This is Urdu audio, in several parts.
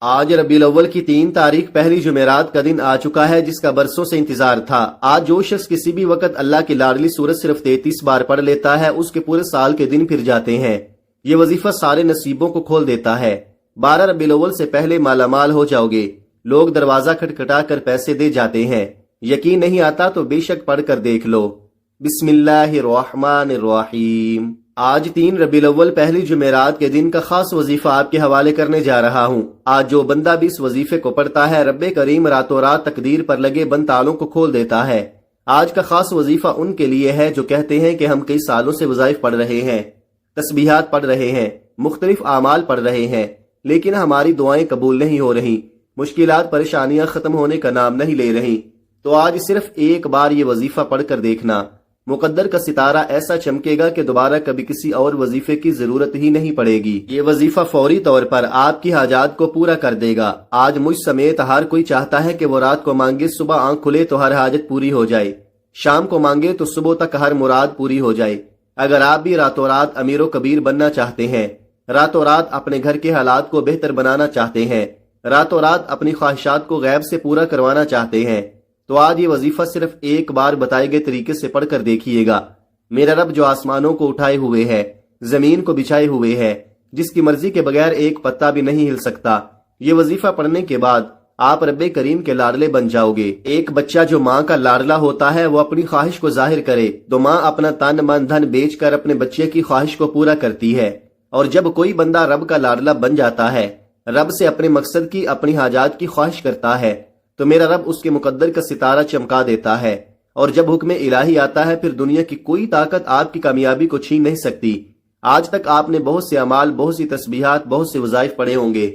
آج ربیع الاول کی 3 تاریخ پہلی جمعرات کا دن آ چکا ہے، جس کا برسوں سے انتظار تھا۔ آج جو شخص کسی بھی وقت اللہ کی لاڈلی سورت صرف 33 بار پڑھ لیتا ہے، اس کے پورے سال کے دن پھر جاتے ہیں۔ یہ وظیفہ سارے نصیبوں کو کھول دیتا ہے۔ 12 ربیع الاول سے پہلے مالا مال ہو جاؤ گے۔ لوگ دروازہ کھٹکھٹا کر پیسے دے جاتے ہیں۔ یقین نہیں آتا تو بے شک پڑھ کر دیکھ لو۔ بسم اللہ الرحمن الرحیم۔ آج 3 ربیع الاول پہلی جمعرات کے دن کا خاص وظیفہ آپ کے حوالے کرنے جا رہا ہوں۔ آج جو بندہ بھی اس وظیفے کو پڑھتا ہے، رب کریم راتوں رات تقدیر پر لگے بند تالوں کو کھول دیتا ہے۔ آج کا خاص وظیفہ ان کے لیے ہے جو کہتے ہیں کہ ہم کئی سالوں سے وظائف پڑھ رہے ہیں، تسبیحات پڑھ رہے ہیں، مختلف اعمال پڑھ رہے ہیں، لیکن ہماری دعائیں قبول نہیں ہو رہی، مشکلات پریشانیاں ختم ہونے کا نام نہیں لے رہی۔ تو آج صرف ایک بار یہ وظیفہ پڑھ کر دیکھنا، مقدر کا ستارہ ایسا چمکے گا کہ دوبارہ کبھی کسی اور وظیفے کی ضرورت ہی نہیں پڑے گی۔ یہ وظیفہ فوری طور پر آپ کی حاجات کو پورا کر دے گا۔ آج مجھ سمیت ہر کوئی چاہتا ہے کہ وہ رات کو مانگے، صبح آنکھ کھلے تو ہر حاجت پوری ہو جائے، شام کو مانگے تو صبح تک ہر مراد پوری ہو جائے۔ اگر آپ بھی راتوں رات امیر و کبیر بننا چاہتے ہیں، راتوں رات اپنے گھر کے حالات کو بہتر بنانا چاہتے ہیں، راتوں رات اپنی خواہشات کو غیب سے پورا کروانا چاہتے ہیں، تو آج یہ وظیفہ صرف ایک بار بتائے گئے طریقے سے پڑھ کر دیکھیے گا۔ میرا رب جو آسمانوں کو اٹھائے ہوئے ہے، زمین کو بچھائے ہوئے ہے، جس کی مرضی کے بغیر ایک پتا بھی نہیں ہل سکتا، یہ وظیفہ پڑھنے کے بعد آپ رب کریم کے لاڈلے بن جاؤ گے۔ ایک بچہ جو ماں کا لاڈلا ہوتا ہے، وہ اپنی خواہش کو ظاہر کرے تو ماں اپنا تن من دھن بیچ کر اپنے بچے کی خواہش کو پورا کرتی ہے۔ اور جب کوئی بندہ رب کا لاڈلا بن جاتا ہے، رب سے اپنے مقصد کی، اپنی حاجات کی خواہش کرتا ہے، تو میرا رب اس کے مقدر کا ستارہ چمکا دیتا ہے۔ اور جب حکم الہی آتا ہے، پھر دنیا کی کوئی طاقت آپ کی کامیابی کو چھین نہیں سکتی۔ آج تک آپ نے بہت سے اعمال، بہت سی تسبیحات، بہت سے وظائف پڑھے ہوں گے،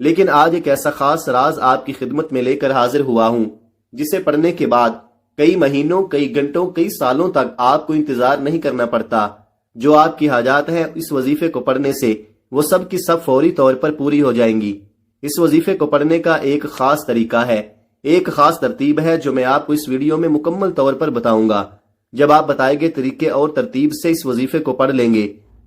لیکن آج ایک ایسا خاص راز آپ کی خدمت میں لے کر حاضر ہوا ہوں، جسے پڑھنے کے بعد کئی مہینوں، کئی گھنٹوں، کئی سالوں تک آپ کو انتظار نہیں کرنا پڑتا۔ جو آپ کی حاجات ہیں، اس وظیفے کو پڑھنے سے وہ سب کی سب فوری طور پر پوری ہو جائیں گی۔ اس وظیفے کو پڑھنے کا ایک خاص طریقہ ہے، ایک خاص ترتیب ہے، جو میں آپ کو اس ویڈیو میں مکمل طور پر بتاؤں گا۔ جب آپ بتائے گئے طریقے اور ترتیب سے اس وظیفے کو پڑھ لیں گے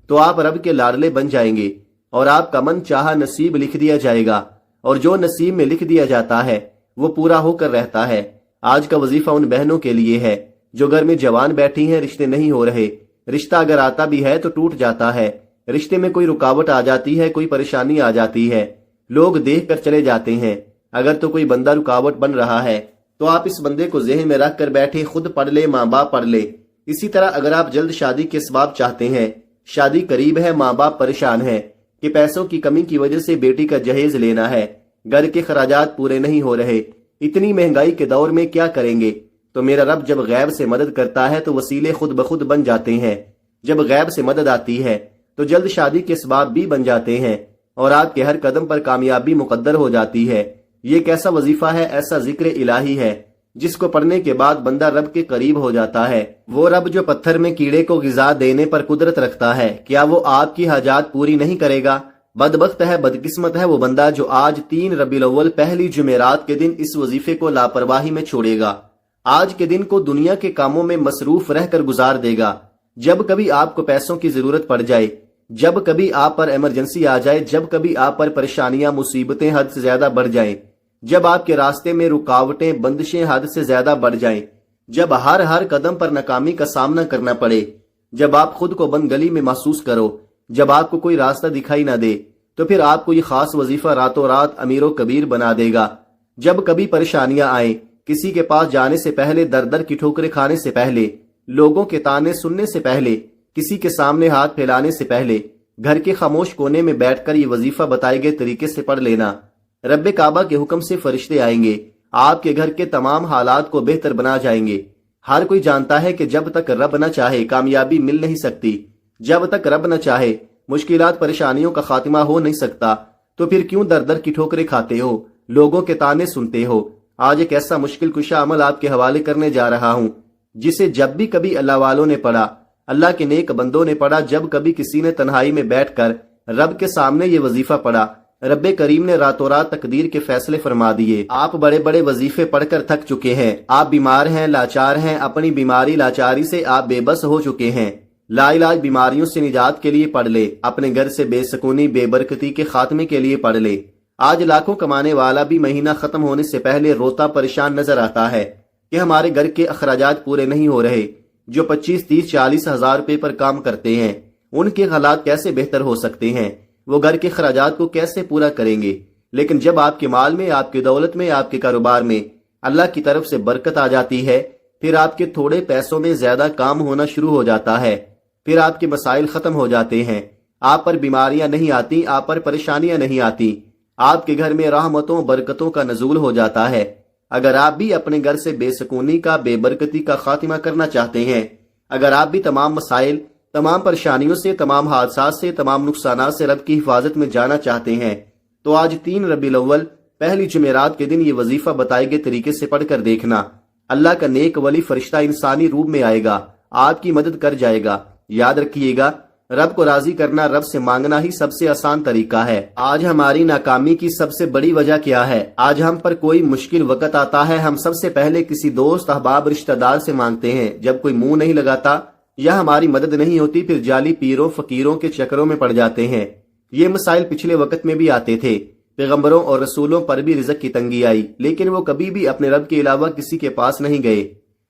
تو آپ رب کے لاڈلے بن جائیں گے، اور آپ کا من چاہا نصیب لکھ دیا جائے گا، اور جو نصیب میں لکھ دیا جاتا ہے وہ پورا ہو کر رہتا ہے۔ آج کا وظیفہ ان بہنوں کے لیے ہے جو گھر میں جوان بیٹھی ہیں، رشتے نہیں ہو رہے، رشتہ اگر آتا بھی ہے تو ٹوٹ جاتا ہے، رشتے میں کوئی رکاوٹ آ جاتی ہے، کوئی پریشانی آ جاتی ہے، لوگ دیکھ کر چلے جاتے ہیں۔ اگر تو کوئی بندہ رکاوٹ بن رہا ہے تو آپ اس بندے کو ذہن میں رکھ کر بیٹھے، خود پڑھ لے، ماں باپ پڑھ لے۔ اسی طرح اگر آپ جلد شادی کے اسباب چاہتے ہیں، شادی قریب ہے، ماں باپ پریشان ہیں کہ پیسوں کی کمی کی وجہ سے بیٹی کا جہیز لینا ہے، گھر کے خراجات پورے نہیں ہو رہے، اتنی مہنگائی کے دور میں کیا کریں گے، تو میرا رب جب غیب سے مدد کرتا ہے تو وسیلے خود بخود بن جاتے ہیں۔ جب غیب سے مدد آتی ہے تو جلد شادی کے اسباب بھی بن جاتے ہیں، اور آپ کے ہر قدم پر کامیابی مقدر ہو جاتی ہے۔ یہ ایک ایسا وظیفہ ہے، ایسا ذکر الہی ہے، جس کو پڑھنے کے بعد بندہ رب کے قریب ہو جاتا ہے۔ وہ رب جو پتھر میں کیڑے کو غذا دینے پر قدرت رکھتا ہے، کیا وہ آپ کی حاجات پوری نہیں کرے گا؟ بدبخت ہے، بدقسمت ہے وہ بندہ جو آج 3 ربیع الاول پہلی جمعرات کے دن اس وظیفے کو لاپرواہی میں چھوڑے گا، آج کے دن کو دنیا کے کاموں میں مصروف رہ کر گزار دے گا۔ جب کبھی آپ کو پیسوں کی ضرورت پڑ جائے، جب کبھی آپ پر ایمرجنسی آ جائے، جب کبھی آپ پر پریشانیاں، مصیبتیں حد سے زیادہ بڑھ جائیں، جب آپ کے راستے میں رکاوٹیں، بندشیں حد سے زیادہ بڑھ جائیں، جب ہر قدم پر ناکامی کا سامنا کرنا پڑے، جب آپ خود کو بند گلی میں محسوس کرو، جب آپ کو کوئی راستہ دکھائی نہ دے، تو پھر آپ کو یہ خاص وظیفہ راتوں رات امیر و کبیر بنا دے گا۔ جب کبھی پریشانیاں آئیں، کسی کے پاس جانے سے پہلے، در در کی ٹھوکریں کھانے سے پہلے، لوگوں کے تانے سننے سے پہلے، کسی کے سامنے ہاتھ پھیلانے سے پہلے، گھر کے خاموش کونے میں بیٹھ کر یہ وظیفہ بتائے گئے طریقے سے پڑھ لینا۔ رب کعبہ کے حکم سے فرشتے آئیں گے، آپ کے گھر کے تمام حالات کو بہتر بنا جائیں گے۔ ہر کوئی جانتا ہے کہ جب تک رب نہ چاہے کامیابی مل نہیں سکتی، جب تک رب نہ چاہے مشکلات پریشانیوں کا خاتمہ ہو نہیں سکتا، تو پھر کیوں در در کی ٹھوکریں کھاتے ہو، لوگوں کے تانے سنتے ہو؟ آج ایک ایسا مشکل کشا عمل آپ کے حوالے کرنے جا رہا ہوں، جسے جب بھی کبھی اللہ والوں نے پڑھا، اللہ کے نیک بندوں نے پڑھا، جب کبھی کسی نے تنہائی میں بیٹھ کر رب کے سامنے یہ وظیفہ پڑھا، رب کریم نے راتوں رات تقدیر کے فیصلے فرما دیے۔ آپ بڑے بڑے وظیفے پڑھ کر تھک چکے ہیں، آپ بیمار ہیں، لاچار ہیں، اپنی بیماری لاچاری سے آپ بے بس ہو چکے ہیں، لا علاج بیماریوں سے نجات کے لیے پڑھ لے، اپنے گھر سے بے سکونی، بے برکتی کے خاتمے کے لیے پڑھ لے۔ آج لاکھوں کمانے والا بھی مہینہ ختم ہونے سے پہلے روتا پریشان نظر آتا ہے کہ ہمارے گھر کے اخراجات پورے نہیں ہو رہے۔ جو 25 30 40 ہزار روپے پر کام کرتے ہیں ان کے حالات کیسے بہتر ہو سکتے ہیں؟ وہ گھر کے اخراجات کو کیسے پورا کریں گے؟ لیکن جب آپ کے مال میں، آپ کی دولت میں، آپ کے کاروبار میں اللہ کی طرف سے برکت آ جاتی ہے، پھر آپ کے تھوڑے پیسوں میں زیادہ کام ہونا شروع ہو جاتا ہے، پھر آپ کے مسائل ختم ہو جاتے ہیں، آپ پر بیماریاں نہیں آتی، آپ پر پریشانیاں نہیں آتی، آپ کے گھر میں رحمتوں برکتوں کا نزول ہو جاتا ہے۔ اگر آپ بھی اپنے گھر سے بے سکونی کا، بے برکتی کا خاتمہ کرنا چاہتے ہیں، اگر آپ بھی تمام مسائل، تمام پریشانیوں سے، تمام حادثات سے، تمام نقصانات سے رب کی حفاظت میں جانا چاہتے ہیں، تو آج 3 ربیع الاول پہلی جمعرات کے دن یہ وظیفہ بتائے گئے طریقے سے پڑھ کر دیکھنا۔ اللہ کا نیک ولی فرشتہ انسانی روپ میں آئے گا، آپ کی مدد کر جائے گا۔ یاد رکھیے گا، رب کو راضی کرنا، رب سے مانگنا ہی سب سے آسان طریقہ ہے۔ آج ہماری ناکامی کی سب سے بڑی وجہ کیا ہے؟ آج ہم پر کوئی مشکل وقت آتا ہے، ہم سب سے پہلے کسی دوست، احباب، رشتہ دار سے مانگتے ہیں۔ جب کوئی منہ نہیں لگاتا یا ہماری مدد نہیں ہوتی، پھر جعلی پیروں فقیروں کے چکروں میں پڑ جاتے ہیں۔ یہ مسائل پچھلے وقت میں بھی آتے تھے، پیغمبروں اور رسولوں پر بھی رزق کی تنگی آئی، لیکن وہ کبھی بھی اپنے رب کے علاوہ کسی کے پاس نہیں گئے۔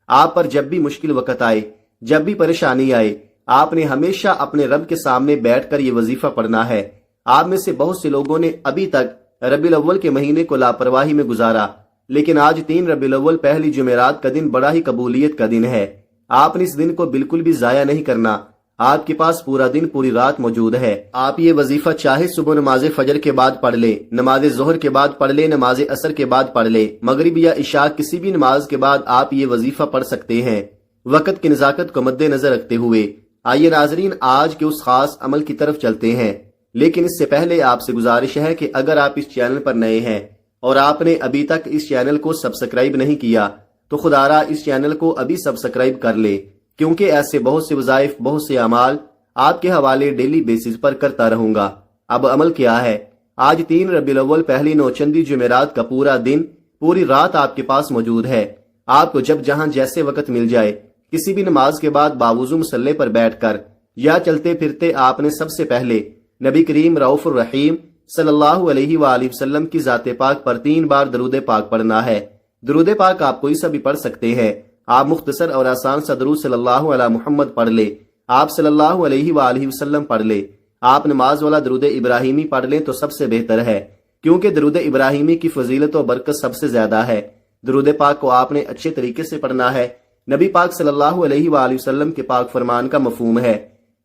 آپ پر جب بھی مشکل وقت آئے، جب بھی پریشانی آئے، آپ نے ہمیشہ اپنے رب کے سامنے بیٹھ کر یہ وظیفہ پڑھنا ہے۔ آپ میں سے بہت سے لوگوں نے ابھی تک ربیع الاول کے مہینے کو لاپرواہی میں گزارا، لیکن آج 3 ربیع الاول پہلی جمعرات کا دن بڑا ہی قبولیت کا دن ہے۔ آپ نے اس دن کو بالکل بھی ضائع نہیں کرنا۔ آپ کے پاس پورا دن، پوری رات موجود ہے۔ آپ یہ وظیفہ چاہے صبح نماز فجر کے بعد پڑھ لے، نماز ظہر کے بعد پڑھ لے، نماز عصر کے بعد پڑھ لے، مغرب یا عشاء کسی بھی نماز کے بعد آپ یہ وظیفہ پڑھ سکتے ہیں، وقت کی نزاکت کو مد نظر رکھتے ہوئے۔ آئیے ناظرین، آج کے اس خاص عمل کی طرف چلتے ہیں، لیکن اس سے پہلے آپ سے گزارش ہے کہ اگر آپ اس چینل پر نئے ہیں اور آپ نے ابھی تک اس چینل کو سبسکرائب نہیں کیا تو خدا را اس چینل کو ابھی سبسکرائب کر لے، کیونکہ ایسے بہت سے وظائف، بہت سے اعمال آپ کے حوالے ڈیلی بیسز پر کرتا رہوں گا۔ اب عمل کیا ہے؟ آج 3 ربیع الاول پہلی نوچندی جمعرات کا پورا دن، پوری رات آپ کے پاس موجود ہے۔ آپ کو جب جہاں جیسے وقت مل جائے، کسی بھی نماز کے بعد باوضو مصلی پر بیٹھ کر یا چلتے پھرتے آپ نے سب سے پہلے نبی کریم رؤوف الرحیم صلی اللہ علیہ وآلہ وسلم کی ذات پاک پر 3 بار درود پاک پڑھنا ہے۔ درود پاک آپ کوئی سا بھی پڑھ سکتے ہیں، آپ مختصر اور آسان سا درود صلی اللہ علیہ محمد پڑھ لے، آپ صلی اللہ علیہ وآلہ وسلم پڑھ لے۔ آپ نماز والا درود ابراہیمی پڑھ لیں تو سب سے بہتر ہے، کیونکہ درود ابراہیمی کی فضیلت و برکت سب سے زیادہ ہے۔ درود پاک کو آپ نے اچھے طریقے سے پڑھنا ہے۔ نبی پاک صلی اللہ علیہ وآلہ وسلم کے پاک فرمان کا مفہوم ہے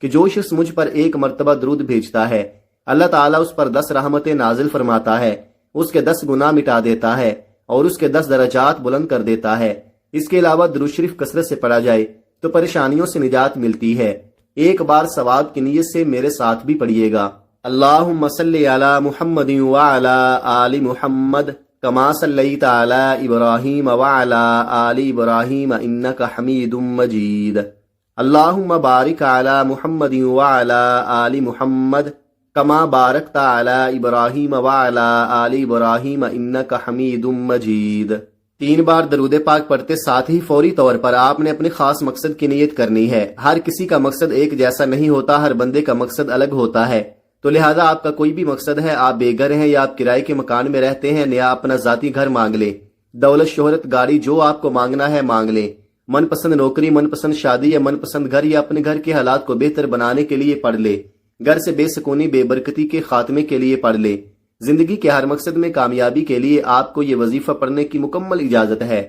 کہ جو شخص مجھ پر 1 مرتبہ درود بھیجتا ہے، اللہ تعالیٰ اس پر 10 رحمتیں نازل فرماتا ہے، اس کے 10 گناہ مٹا دیتا ہے اور اس کے 10 درجات بلند کر دیتا ہے۔ اس کے علاوہ درود شریف کثرت سے پڑھا جائے تو پریشانیوں سے نجات ملتی ہے۔ ایک بار ثواب کی نیت سے میرے ساتھ بھی پڑھیے گا۔ اللہم صلی علی محمد وعلی آل محمد کما صلیت علی ابراہیم وعلی آل ابراہیم انک حمید مجید۔ اللہم بارک علی محمد وعلی آل محمد کما بارکت علی ابراہیم وعلی آل ابراہیم انک حمید مجید۔ 3 بار درود پاک پڑھتے ساتھ ہی فوری طور پر آپ نے اپنے خاص مقصد کی نیت کرنی ہے۔ ہر کسی کا مقصد ایک جیسا نہیں ہوتا، ہر بندے کا مقصد الگ ہوتا ہے، تو لہذا آپ کا کوئی بھی مقصد ہے، آپ بے گھر ہیں یا آپ کرائے کے مکان میں رہتے ہیں، یا اپنا ذاتی گھر مانگ لیں، دولت، شہرت، گاڑی، جو آپ کو مانگنا ہے مانگ لیں، من پسند نوکری، من پسند شادی یا من پسند گھر، یا اپنے گھر کے حالات کو بہتر بنانے کے لیے پڑھ لے، گھر سے بے سکونی، بے برکتی کے خاتمے کے لیے پڑھ لے۔ زندگی کے ہر مقصد میں کامیابی کے لیے آپ کو یہ وظیفہ پڑھنے کی مکمل اجازت ہے۔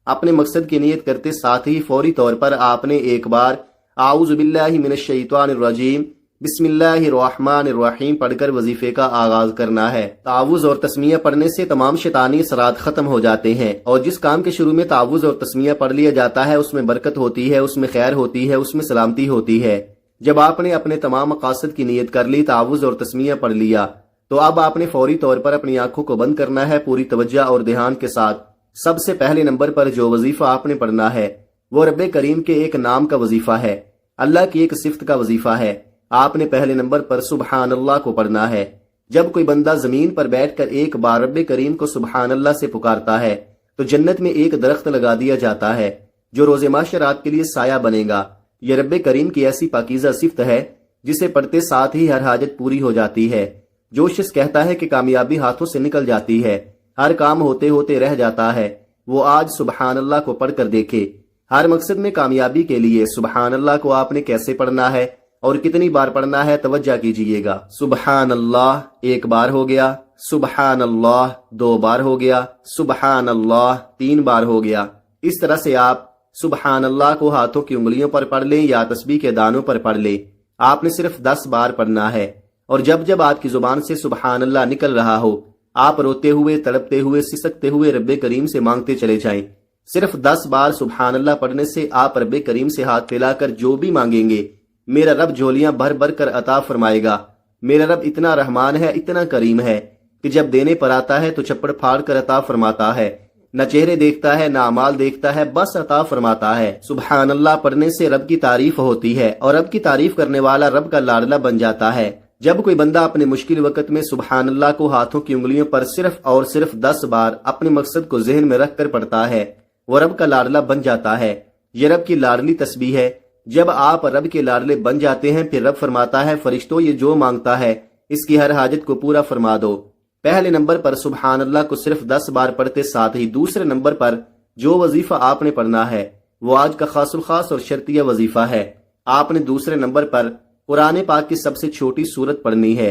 اپنے مقصد کی نیت کرتے ساتھ ہی فوری طور پر آپ نے ایک بار اعوذ باللہ من الشیطان الرجیم بسم اللہ الرحمن الرحیم پڑھ کر وظیفے کا آغاز کرنا ہے۔ تعوذ اور تسمیہ پڑھنے سے تمام شیطانی اثرات ختم ہو جاتے ہیں، اور جس کام کے شروع میں تعوذ اور تسمیہ پڑھ لیا جاتا ہے اس میں برکت ہوتی ہے، اس میں خیر ہوتی ہے، اس میں سلامتی ہوتی ہے۔ جب آپ نے اپنے تمام مقاصد کی نیت کر لی، تعوذ اور تسمیہ پڑھ لیا، تو اب آپ نے فوری طور پر اپنی آنکھوں کو بند کرنا ہے، پوری توجہ اور دھیان کے ساتھ۔ سب سے پہلے نمبر پر جو وظیفہ آپ نے پڑھنا ہے وہ رب کریم کے ایک نام کا وظیفہ ہے، اللہ کی ایک صفت کا وظیفہ ہے۔ آپ نے پہلے نمبر پر سبحان اللہ کو پڑھنا ہے۔ جب کوئی بندہ زمین پر بیٹھ کر ایک بار رب کریم کو سبحان اللہ سے پکارتا ہے تو جنت میں ایک درخت لگا دیا جاتا ہے جو روز محشر آپ کے لیے سایہ بنے گا۔ یہ رب کریم کی ایسی پاکیزہ صفت ہے جسے پڑھتے ساتھ ہی ہر حاجت پوری ہو جاتی ہے۔ جو شخص کہتا ہے کہ کامیابی ہاتھوں سے نکل جاتی ہے، ہر کام ہوتے ہوتے رہ جاتا ہے، وہ آج سبحان اللہ کو پڑھ کر دیکھے۔ ہر مقصد میں کامیابی کے لیے سبحان اللہ کو آپ نے کیسے پڑھنا ہے اور کتنی بار پڑھنا ہے، توجہ کیجئے گا۔ سبحان اللہ ایک بار ہو گیا، سبحان اللہ دو بار ہو گیا، سبحان اللہ تین بار ہو گیا۔ اس طرح سے آپ سبحان اللہ کو ہاتھوں کی انگلیوں پر پڑھ لیں یا تسبیح کے دانوں پر پڑھ لیں۔ آپ نے صرف 10 بار پڑھنا ہے، اور جب جب آپ کی زبان سے سبحان اللہ نکل رہا ہو، آپ روتے ہوئے، تڑپتے ہوئے، سسکتے ہوئے رب کریم سے مانگتے چلے جائیں۔ صرف 10 بار سبحان اللہ پڑھنے سے آپ رب کریم سے ہاتھ پھیلا کر جو بھی مانگیں گے، میرا رب جھولیاں بھر بھر کر عطا فرمائے گا۔ میرا رب اتنا رحمان ہے، اتنا کریم ہے کہ جب دینے پر آتا ہے تو چپڑ پھاڑ کر عطا فرماتا ہے، نہ چہرے دیکھتا ہے نہ اعمال دیکھتا ہے، بس عطا فرماتا ہے۔ سبحان اللہ پڑھنے سے رب کی تعریف ہوتی ہے، اور رب کی تعریف کرنے والا رب کا لاڈلا بن جاتا ہے۔ جب کوئی بندہ اپنے مشکل وقت میں سبحان اللہ کو ہاتھوں کی انگلیوں پر صرف اور صرف 10 بار اپنے مقصد کو ذہن میں رکھ کر پڑھتا ہے، وہ رب کا لاڈلا بن جاتا ہے۔ یہ رب کی لاڈلی تسبیح ہے۔ جب آپ رب کے لاڈلے بن جاتے ہیں، پھر رب فرماتا ہے، فرشتوں یہ جو مانگتا ہے اس کی ہر حاجت کو پورا فرما دو۔ پہلے نمبر پر سبحان اللہ کو صرف 10 بار پڑھتے ساتھ ہی دوسرے نمبر پر جو وظیفہ آپ نے پڑھنا ہے وہ آج کا خاص الخاص اور شرطیہ وظیفہ ہے۔ آپ نے دوسرے نمبر پر قرآن پاک کی سب سے چھوٹی سورت پڑھنی ہے،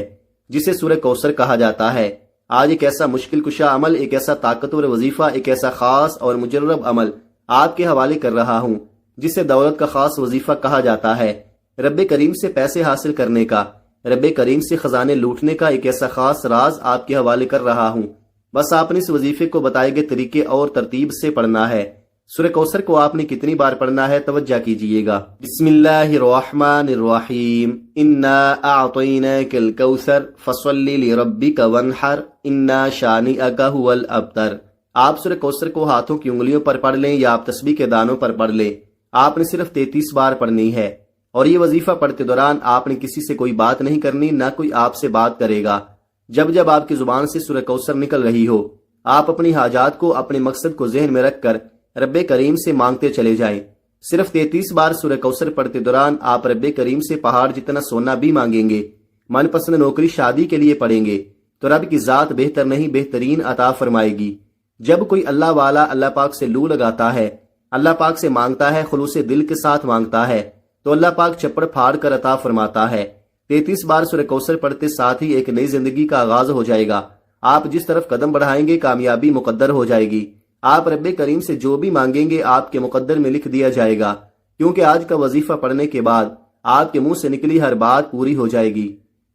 جسے سورہ کوثر کہا جاتا ہے۔ آج ایک ایسا مشکل کشا عمل، ایک ایسا طاقتور وظیفہ، ایک ایسا خاص اور مجرب عمل آپ کے حوالے کر رہا ہوں جسے دولت کا خاص وظیفہ کہا جاتا ہے۔ رب کریم سے پیسے حاصل کرنے کا، رب کریم سے خزانے لوٹنے کا ایک ایسا خاص راز آپ کے حوالے کر رہا ہوں۔ بس آپ نے اس وظیفے کو بتائے گئے طریقے اور ترتیب سے پڑھنا ہے۔ سورہ کوثر کو آپ نے کتنی بار پڑھنا ہے، توجہ کیجئے گا۔ بسم اللہ الرحمن الرحیم، انا اعطیناک الکوثر فصل لربک وانحر انا شانئک ھو الابتر۔ آپ سورہ کوثر کو ہاتھوں کی انگلیوں پر پڑھ لیں یا آپ تسبیح کے دانوں پر پڑھ لیں۔ آپ نے صرف 33 بار پڑھنی ہے، اور یہ وظیفہ پڑھتے دوران آپ نے کسی سے کوئی بات نہیں کرنی، نہ کوئی آپ سے بات کرے گا۔ جب جب آپ کی زبان سے سورہ کوثر نکل رہی ہو، آپ اپنی حاجات کو، اپنے مقصد کو ذہن میں رکھ کر رب کریم سے مانگتے چلے جائیں۔ صرف 33 بار سورہ کوثر پڑھتے دوران آپ رب کریم سے پہاڑ جتنا سونا بھی مانگیں گے، من پسند نوکری شادی کے لیے پڑھیں گے تو رب کی ذات بہتر نہیں بہترین عطا فرمائے گی۔ جب کوئی اللہ والا اللہ پاک سے لو لگاتا ہے، اللہ پاک سے مانگتا ہے، خلوص دل کے ساتھ مانگتا ہے، تو اللہ پاک چپڑ پھاڑ کر عطا فرماتا ہے۔ 33 بار سورہ کوثر پڑھتے ساتھ ہی ایک نئی زندگی کا آغاز ہو جائے گا۔ آپ جس طرف قدم بڑھائیں گے کامیابی مقدر ہو جائے گی۔ آپ رب کریم سے جو بھی مانگیں گے آپ کے مقدر میں لکھ دیا جائے گا، کیونکہ آج کا وظیفہ پڑھنے کے بعد آپ کے منہ سے نکلی ہر بات پوری ہو جائے گی۔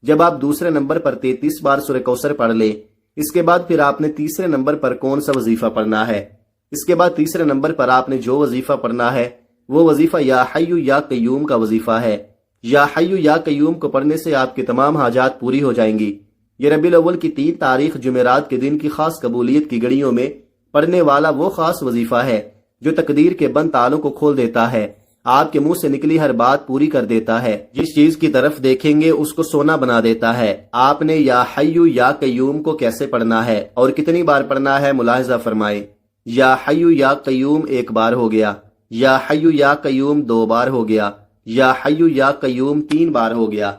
جب آپ دوسرے نمبر پر 33 بار سورہ کوثر پڑھ لیں، اس کے بعد پھر آپ نے تیسرے نمبر پر کون سا وظیفہ پڑھنا ہے؟ اس کے بعد تیسرے نمبر پر آپ نے جو وظیفہ پڑھنا ہے وہ وظیفہ یا حیو یا قیوم کا وظیفہ ہے۔ یا حیو یا قیوم کو پڑھنے سے آپ کی تمام حاجات پوری ہو جائیں گی۔ یہ ربیع الاول کی 3 تاریخ جمعرات کے دن کی خاص قبولیت کی گھڑیوں میں پڑھنے والا وہ خاص وظیفہ ہے جو تقدیر کے بند تالوں کو کھول دیتا ہے، آپ کے منہ سے نکلی ہر بات پوری کر دیتا ہے، جس چیز کی طرف دیکھیں گے اس کو سونا بنا دیتا ہے۔ آپ نے یا حیو یا قیوم کو کیسے پڑھنا ہے اور کتنی بار پڑھنا ہے، ملاحظہ فرمائیں۔ یا حیو یا قیوم 1 بار ہو گیا، یا حیو یا قیوم 2 بار ہو گیا، یا حیو یا قیوم 3 بار ہو گیا۔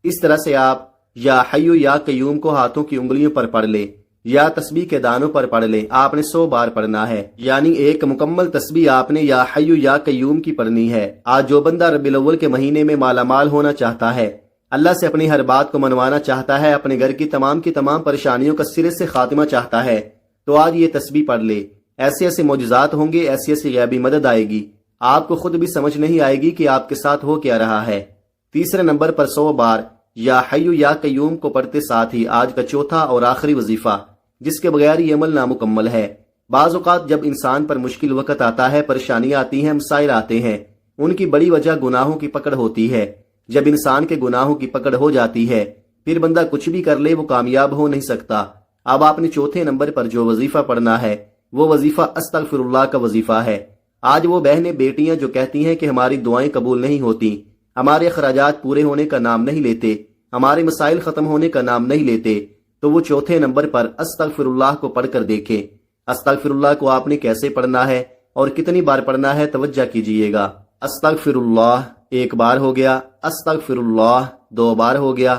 اس طرح سے آپ یا حیو یا قیوم کو ہاتھوں کی انگلیوں پر پڑھ لیں یا تسبیح کے دانوں پر پڑھ لیں۔ آپ نے 100 بار پڑھنا ہے، یعنی ایک مکمل تسبیح آپ نے یا حیو یا قیوم کی پڑھنی ہے۔ آج جو بندہ ربیع الاول کے مہینے میں مالا مال ہونا چاہتا ہے، اللہ سے اپنی ہر بات کو منوانا چاہتا ہے، اپنے گھر کی تمام پریشانیوں کا سرے سے خاتمہ چاہتا ہے، تو آج یہ تسبیح پڑھ لے۔ ایسے ایسے معجزات ہوں گے، ایسی ایسی غیبی مدد آئے گی، آپ کو خود بھی سمجھ نہیں آئے گی کہ آپ کے ساتھ ہو کیا رہا ہے۔ تیسرے نمبر پر 100 بار یا حیو یا قیوم کو پڑھتے ساتھ ہی آج کا چوتھا اور آخری وظیفہ، جس کے بغیر یہ عمل نامکمل ہے۔ بعض اوقات جب انسان پر مشکل وقت آتا ہے، پریشانیاں آتی ہیں، مسائل آتے ہیں، ان کی بڑی وجہ گناہوں کی پکڑ ہوتی ہے۔ جب انسان کے گناہوں کی پکڑ ہو جاتی ہے، پھر بندہ کچھ بھی کر لے وہ کامیاب ہو نہیں سکتا۔ اب آپ نے چوتھے نمبر پر جو وظیفہ پڑھنا ہے وہ وظیفہ استغفر اللہ کا وظیفہ ہے۔ آج وہ بہنیں بیٹیاں جو کہتی ہیں کہ ہماری دعائیں قبول نہیں ہوتی، ہمارے اخراجات پورے ہونے کا نام نہیں لیتے، ہمارے مسائل ختم ہونے کا نام نہیں لیتے، تو وہ چوتھے نمبر پر استغفر اللہ کو پڑھ کر دیکھیں۔ استغفر اللہ کو آپ نے کیسے پڑھنا ہے اور کتنی بار پڑھنا ہے، توجہ کیجئے گا۔ استغفر اللہ 1 بار ہو گیا، استغفر اللہ 2 بار ہو گیا،